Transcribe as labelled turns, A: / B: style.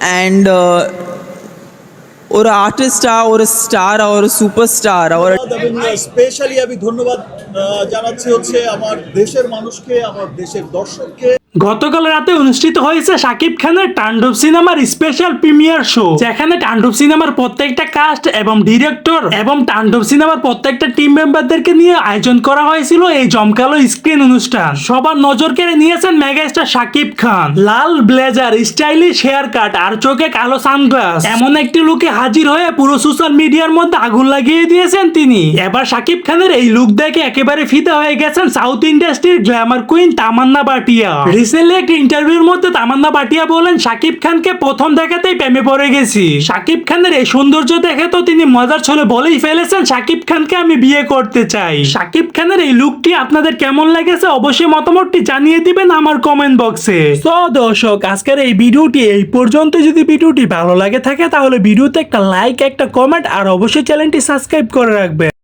A: And और artist और star और सुपरस्टार और
B: স্পেশালি আমি ধন্যবাদ জানাচ্ছি হচ্ছে আমার দেশের মানুষকে, আমার দেশের দর্শককে।
C: গতকাল রাতে অনুষ্ঠিত হয়েছে শাকিব খানের তাণ্ডব সিনেমার স্পেশাল প্রিমিয়ার শো, যেখানে তাণ্ডব সিনেমার প্রত্যেকটা কাস্ট এবং ডিরেক্টর এবং তাণ্ডব সিনেমার প্রত্যেকটা টিম মেম্বারদেরকে নিয়ে আয়োজন করা হয়েছিল এই জমকালো স্ক্রিন অনুষ্ঠান। সবার নজর কেড়ে নিয়েছেন মেগাস্টার শাকিব খান। লাল ব্লেজার, স্টাইলিশ হেয়ার কাট আর চোখে কালো সানগ্লাস, এমন একটি লুকে হাজির হয়ে পুরো সোশ্যাল মিডিয়ার মধ্যে আগুন লাগিয়ে দিয়েছেন তিনি। এবার শাকিব খানের এই লুক দেখে একেবারে ফিদা হয়ে গেছেন সাউথ ইন্ডাস্ট্রির Glamour queen Tamannaah Bhatia. Recently একটি ইন্টারভিউর মধ্যে তামান্না ভাটিয়া বলেন, শাকিব খানকে প্রথম দেখাতেই প্রেমে পড়ে গেছি। শাকিব খানের এই সৌন্দর্য দেখে তো তিনি মজার ছলে বলেই ফেলেছেন, শাকিব খানকে আমি বিয়ে করতে চাই। শাকিব খানের এই লুকটি আপনাদের কেমন লেগেছে অবশ্যই মতামতটি জানিয়ে দিবেন আমার কমেন্ট বক্সে। তো দর্শক, আজকের এই ভিডিওটি এই পর্যন্ত। যদি ভিডিওটি ভালো লাগে থাকে তাহলে ভিডিওতে একটা লাইক, একটা কমেন্ট আর অবশ্যই চ্যানেলটি সাবস্ক্রাইব করে রাখবেন।